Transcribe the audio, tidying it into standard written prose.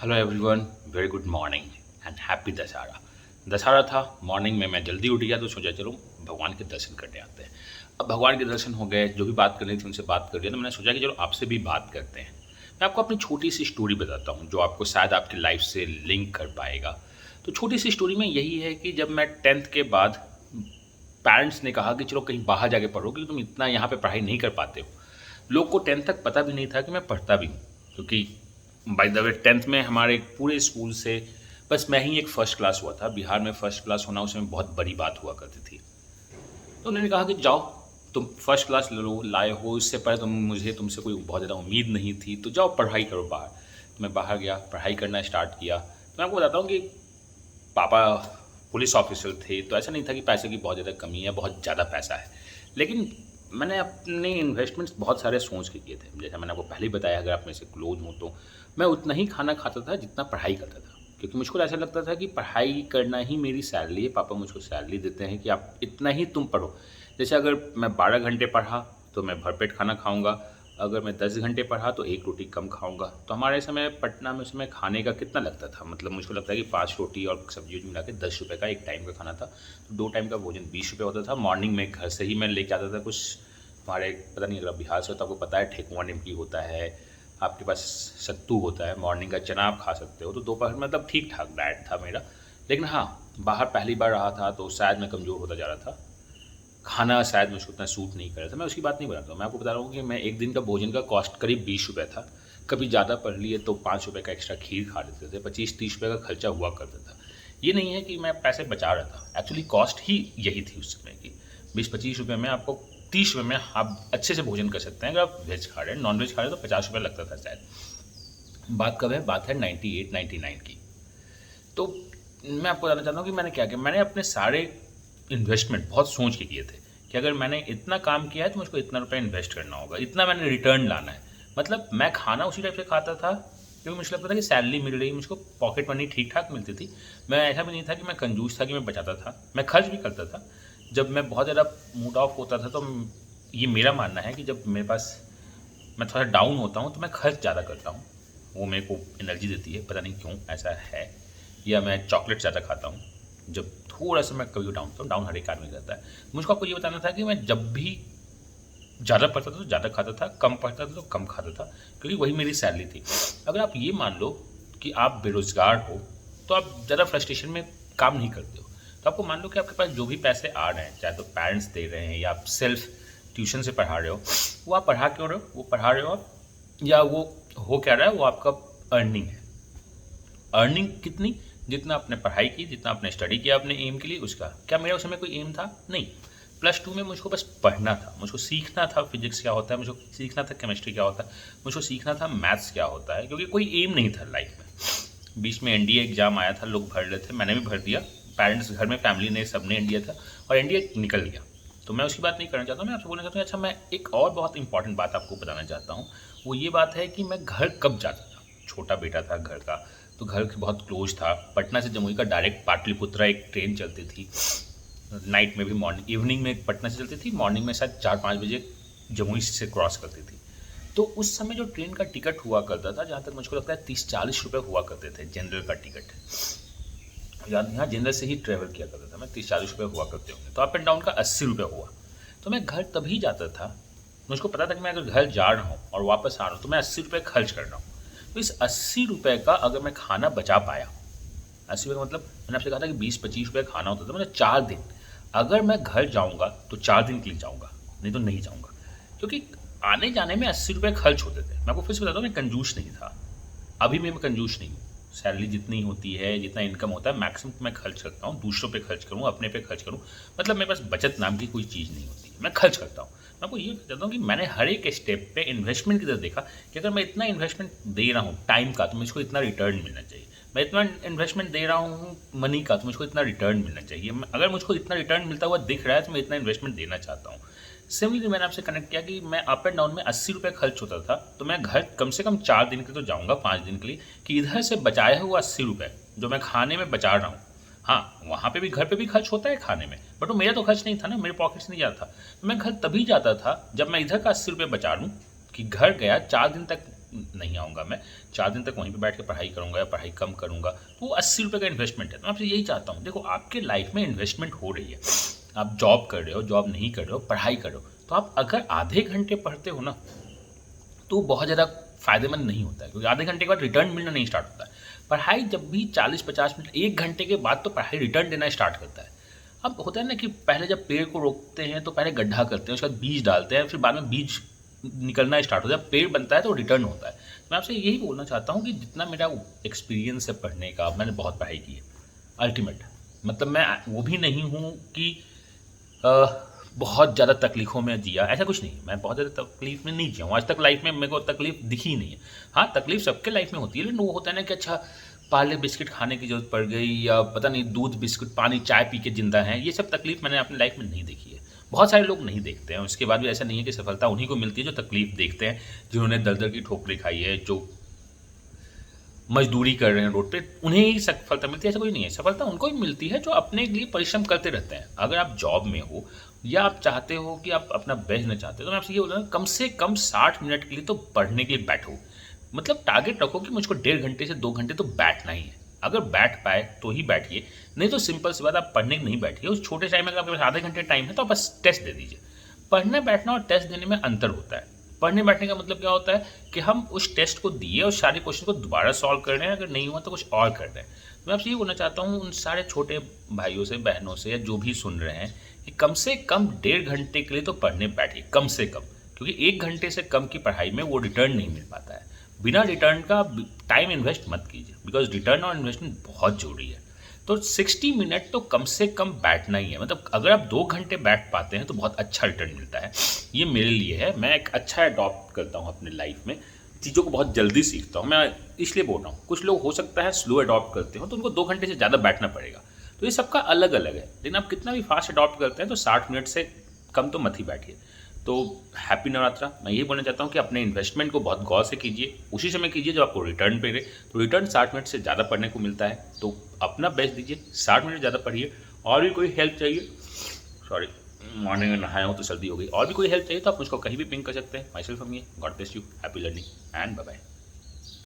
Hello everyone, very good morning and happy Dussehra. Dussehra था, morning में मैं जल्दी उठ गया तो सोचा चलो भगवान के दर्शन करने आते हैं। अब भगवान के दर्शन हो गए, जो भी बात करनी थी उनसे बात कर लिया, तो मैंने सोचा कि चलो आपसे भी बात करते हैं। मैं आपको अपनी छोटी सी स्टोरी बताता हूँ जो आपको शायद आपकी लाइफ से लिंक कर पाएगा। तो छोटी सी स्टोरी में यही है कि जब मैं 10th के बाद पेरेंट्स ने कहा कि चलो कहीं बाहर जाके पढ़ो क्योंकि तुम इतना यहाँ पे पढ़ाई नहीं कर पाते हो। लोग को 10th तक पता भी नहीं था कि मैं पढ़ता भी हूँ, क्योंकि बाय द वे 10th में हमारे पूरे स्कूल से बस मैं ही एक फ़र्स्ट क्लास हुआ था। बिहार में फ़र्स्ट क्लास होना उसमें बहुत बड़ी बात हुआ करती थी। तो उन्होंने कहा कि जाओ, तुम फर्स्ट क्लास लो लाए हो, इससे पहले मुझे तुमसे कोई बहुत ज़्यादा उम्मीद नहीं थी, तो जाओ पढ़ाई करो बाहर। तो मैं बाहर गया, पढ़ाई करना स्टार्ट किया। तो मैं आपको बताता हूँ कि पापा पुलिस ऑफिसर थे, तो ऐसा नहीं था कि पैसे की बहुत ज़्यादा कमी है, बहुत ज़्यादा पैसा है। लेकिन मैंने अपने इन्वेस्टमेंट्स बहुत सारे सोच के किए थे। जैसे मैंने आपको पहले ही बताया, अगर आप मेरे से क्लोज हो तो मैं उतना ही खाना खाता था जितना पढ़ाई करता था, क्योंकि मुझको ऐसा लगता था कि पढ़ाई करना ही मेरी सैलरी है। पापा मुझको सैलरी देते हैं कि आप इतना ही तुम पढ़ो। जैसे अगर मैं 12 घंटे पढ़ा तो मैं भरपेट खाना खाऊंगा, अगर मैं 10 घंटे पढ़ा तो एक रोटी कम खाऊंगा। तो हमारे समय पटना में उसमें खाने का कितना लगता था, मतलब मुझको लगता है कि 5 रोटी और सब्जी मिला के 10 रुपये का एक टाइम का खाना था। तो 2 टाइम का भोजन 20 रुपये होता था। मॉर्निंग में घर से ही मैं लेके आता था कुछ, हमारे पता नहीं, अगर आप बिहार से हो तो आपको पता है ठेकुआ निमकी होता है, आपके पास सत्तू होता है, मॉर्निंग का चना आप खा सकते हो। तो दोपहर में मतलब ठीक ठाक डाइट था मेरा। लेकिन हाँ, बाहर पहली बार रहा था तो शायद मैं कमज़ोर होता जा रहा था, खाना शायद मुझको उतना सूट नहीं कर रहा था। मैं उसकी बात नहीं बता रहा हूँ, मैं आपको बता रहा हूँ कि मैं एक दिन का भोजन का कॉस्ट करीब 20 रुपये था। कभी ज़्यादा पढ़ लिए तो 5 रुपये का एक्स्ट्रा खीर खा लेते थे, 25-30 रुपये का खर्चा हुआ करता था। ये नहीं है कि मैं पैसे बचा रहा था, एक्चुअली कॉस्ट ही यही थी उस समय की। 20-25 रुपये में आपको 30 रुपये में आप अच्छे से भोजन कर सकते हैं। अगर आप वेज खा रहे हैं, नॉन वेज खा रहे हैं तो 50 रुपये लगता था शायद। बात कब है? बात है 98-99 की। तो मैं आपको बताना चाहता हूँ कि मैंने क्या किया। मैंने अपने सारे इन्वेस्टमेंट बहुत सोच के किए थे कि अगर मैंने इतना काम किया है तो मुझको इतना रुपया इन्वेस्ट करना होगा, इतना मैंने रिटर्न लाना है। मतलब मैं खाना उसी टाइप से खाता था क्योंकि मुझे लगता था कि सैलरी मिल रही, मुझको पॉकेट मनी ठीक ठाक मिलती थी। मैं ऐसा भी नहीं था कि मैं कंजूस था कि मैं बचाता था, मैं खर्च भी करता था। जब मैं बहुत ज़्यादा मूड ऑफ होता था तो ये मेरा मानना है कि जब मेरे पास, मैं थोड़ा डाउन होता हूँ तो मैं खर्च ज़्यादा करता हूँ। वो मेरे को एनर्जी देती है, पता नहीं क्यों ऐसा है। या मैं चॉकलेट ज़्यादा खाता हूँ जब थोड़ा सा मैं कभी डाउन होता हूँ। डाउन हर एक आदमी रहता है। मुझको आपको ये बताना था कि मैं जब भी ज़्यादा पढ़ता था तो ज़्यादा खाता था, कम पढ़ता था तो कम खाता था, क्योंकि वही मेरी सैलरी थी। अगर आप ये मान लो कि आप बेरोज़गार हो तो आप ज़्यादा फ्रस्ट्रेशन में काम नहीं करते हो। तो आपको मान लो कि आपके पास जो भी पैसे आ रहे हैं, चाहे तो पेरेंट्स दे रहे हैं या आप सेल्फ ट्यूशन से पढ़ा रहे हो, वो आप पढ़ा क्यों रहे हो? वो पढ़ा रहे हो आप, या वो हो क्या रहा है, वो आपका अर्निंग है। अर्निंग कितनी? जितना आपने पढ़ाई की, जितना आपने स्टडी किया अपने एम के लिए, उसका। क्या मेरा उस समय कोई एम था? नहीं। +2 में मुझको बस पढ़ना था, मुझको सीखना था फिजिक्स क्या होता है, मुझको सीखना था केमिस्ट्री क्या होता है, मुझको सीखना था मैथ्स क्या होता है, क्योंकि कोई एम नहीं था लाइफ में। बीच में एनडीए एग्जाम आया था, लोग भर रहे थे, मैंने भी भर दिया। पेरेंट्स घर में, फैमिली ने, सबने एनडीए था और एनडीए निकल गया। तो मैं उसकी बात नहीं करना चाहता हूँ, मैं आपसे बोलना चाहता हूँ। अच्छा, मैं एक और बहुत इंपॉर्टेंट बात आपको बताना चाहता हूँ। वो ये बात है कि मैं घर कब जाता था। छोटा बेटा था घर का, तो घर के बहुत क्लोज था। पटना से जमुई का डायरेक्ट पाटलिपुत्रा एक ट्रेन चलती थी, नाइट में भी, मॉर्निंग इवनिंग में पटना से चलती थी, मॉर्निंग में शायद 4-5 बजे जमुई से क्रॉस करती थी। तो उस समय जो ट्रेन का टिकट हुआ करता था, जहाँ तक मुझको लगता है 30-40 रुपये हुआ करते थे जनरल का टिकट। यहाँ जनरल से ही ट्रेवल किया करता था मैं, 30-40 रुपये हुआ करते होंगे, तो अप एंड डाउन का 80 रुपये हुआ। तो मैं घर तभी जाता था, मुझको पता था कि मैं अगर घर जा रहा हूँ और वापस आ रहा हूँ तो मैं 80 रुपये खर्च कर रहा हूँ। तो इस 80 रुपये का अगर मैं खाना बचा पाया, 80 रुपये का मतलब मैंने आपसे कहा था कि 20-25 रुपये खाना होता था, मतलब 4 दिन। अगर मैं घर जाऊँगा तो 4 दिन के लिए जाऊँगा, नहीं तो नहीं जाऊँगा, क्योंकि आने जाने में 80 रुपये खर्च होते थे। मैं आपको फिर से बताता हूँ, मैं कंजूस नहीं था, अभी भी मैं कंजूस नहीं हूँ। सैलरी जितनी होती है, जितना इनकम होता है, मैक्सिमम मैं खर्च करता हूँ। दूसरों पे खर्च करूँ, अपने पे खर्च करूँ, मतलब मेरे पास बचत नाम की कोई चीज़ नहीं होती, मैं खर्च करता हूँ। मैं आपको ये बताता हूँ कि मैंने हर एक स्टेप पे इन्वेस्टमेंट की तरफ देखा कि अगर मैं इतना इन्वेस्टमेंट दे रहा हूँ टाइम का तो मुझको इतना रिटर्न मिलना चाहिए। मैं इतना इन्वेस्टमेंट दे रहा हूँ मनी का तो मुझको इतना रिटर्न मिलना चाहिए। अगर मुझको इतना रिटर्न मिलता हुआ दिख रहा है तो मैं इतना इन्वेस्टमेंट देना चाहता हूँ। सिमिलरली मैंने आपसे कनेक्ट किया कि मैं अप एंड डाउन में 80 रुपये खर्च होता था, तो मैं घर कम से कम 4 दिन के तो जाऊँगा, 5 दिन के लिए, कि इधर से बचाया हुआ 80 रुपये जो मैं खाने में बचा रहा हूँ। हाँ, वहाँ पे भी, घर पे भी खर्च होता है खाने में, बट वो मेरा तो खर्च नहीं था ना, मेरे पॉकेट से नहीं जाता था। तो मैं घर तभी जाता था जब मैं इधर का 80 रुपये बचा लूँ, कि घर गया 4 दिन तक नहीं आऊँगा मैं, 4 दिन तक वहीं पे बैठ के पढ़ाई करूँगा या पढ़ाई कम करूँगा, तो वो 80 रुपये का इन्वेस्टमेंट है। तो मैं आपसे यही चाहता हूँ, देखो आपके लाइफ में इन्वेस्टमेंट हो रही है, आप जॉब कर रहे हो, जॉब नहीं कर रहे हो, पढ़ाई कर रहे हो, तो आप अगर आधे घंटे पढ़ते हो ना, तो बहुत ज़्यादा फ़ायदेमंद नहीं होता है, क्योंकि आधे घंटे के बाद रिटर्न मिलना नहीं स्टार्ट होता है। पढ़ाई जब भी 40-50 मिनट, 1 घंटे के बाद तो पढ़ाई रिटर्न देना स्टार्ट करता है। अब होता है ना कि पहले जब पेड़ को रोकते हैं तो पहले गड्ढा करते हैं, उसके बाद बीज डालते हैं, फिर बाद में बीज निकलना स्टार्ट होता है, पेड़ बनता है तो रिटर्न होता है। मैं आपसे यही बोलना चाहता हूँ कि जितना मेरा एक्सपीरियंस है पढ़ने का, मैंने बहुत पढ़ाई की है अल्टीमेट, मतलब मैं वो भी नहीं हूँ कि बहुत ज़्यादा तकलीफ़ों में जिया, ऐसा कुछ नहीं। मैं बहुत ज़्यादा तकलीफ़ में नहीं जिया हूँ आज तक, लाइफ में मेरे को तकलीफ़ दिखी नहीं है। हाँ, तकलीफ़ सबके लाइफ में होती है, लेकिन वो होता है ना कि अच्छा पार्ले बिस्किट खाने की ज़रूरत पड़ गई, या पता नहीं दूध बिस्कुट पानी चाय पी के ज़िंदा हैं, ये सब तकलीफ़ मैंने अपनी लाइफ में नहीं देखी है। बहुत सारे लोग नहीं देखते हैं, उसके बाद भी ऐसा नहीं है कि सफलता उन्हीं को मिलती है जो तकलीफ़ देखते हैं, जिन्होंने दर-दर की ठोकरें खाई है, जो मजदूरी कर रहे हैं रोड पे, उन्हें ही सफलता मिलती है, ऐसा कोई नहीं है। सफलता उनको ही मिलती है जो अपने लिए परिश्रम करते रहते हैं। अगर आप जॉब में हो या आप चाहते हो कि आप अपना बेचना चाहते हो, तो मैं आपसे ये बोल रहा हूँ, कम से कम 60 मिनट के लिए तो पढ़ने के लिए बैठो। मतलब टारगेट रखो कि मुझको 1.5 घंटे से 2 घंटे तो बैठना ही है। अगर बैठ पाए तो ही बैठिए, नहीं तो सिंपल सी बात, आप पढ़ने नहीं बैठिए। उस छोटे टाइम में अगर आपके पास आधे घंटे टाइम है तो आप बस टेस्ट दे दीजिए। पढ़ना बैठना और टेस्ट देने में अंतर होता है। पढ़ने बैठने का मतलब क्या होता है कि हम उस टेस्ट को दिए और सारे क्वेश्चन को दोबारा सॉल्व कर रहे हैं, अगर नहीं हुआ तो कुछ और कर रहे हैं। तो मैं आपसे ये बोलना चाहता हूँ उन सारे छोटे भाइयों से, बहनों से, या जो भी सुन रहे हैं, कि कम से कम 1.5 घंटे के लिए तो पढ़ने बैठिए, कम से कम। क्योंकि 1 घंटे से कम की पढ़ाई में वो रिटर्न नहीं मिल पाता है। बिना रिटर्न का टाइम इन्वेस्ट मत कीजिए, बिकॉज रिटर्न और इन्वेस्टमेंट बहुत ज़रूरी है। तो 60 मिनट तो कम से कम बैठना ही है। मतलब अगर आप 2 घंटे बैठ पाते हैं तो बहुत अच्छा रिटर्न मिलता है। ये मेरे लिए है, मैं एक अच्छा अडॉप्ट करता हूँ अपने लाइफ में, चीज़ों को बहुत जल्दी सीखता हूँ। मैं इसलिए बोल रहा हूँ, कुछ लोग हो सकता है स्लो अडॉप्ट करते हो तो उनको 2 घंटे से ज़्यादा बैठना पड़ेगा। तो ये सबका अलग अलग है, लेकिन आप कितना भी फास्ट अडॉप्ट करते हैं तो 60 मिनट से कम तो मत ही बैठिए। तो हैप्पी नवरात्रा। मैं यही बोलना चाहता हूँ कि अपने इन्वेस्टमेंट को बहुत गौर से कीजिए, उसी समय कीजिए जब आपको रिटर्न पे रहे। तो रिटर्न 60 मिनट से ज़्यादा पढ़ने को मिलता है, तो अपना बेस्ट दीजिए, 60 मिनट ज़्यादा पढ़िए। और भी कोई हेल्प चाहिए, सॉरी मॉर्निंग में नहाया हूँ तो सर्दी हो गई, और भी कोई हेल्प चाहिए तो आप मुझको कहीं भी पिंग कर सकते हैं। माई सेल्फ हम, God bless you, happy learning and bye bye.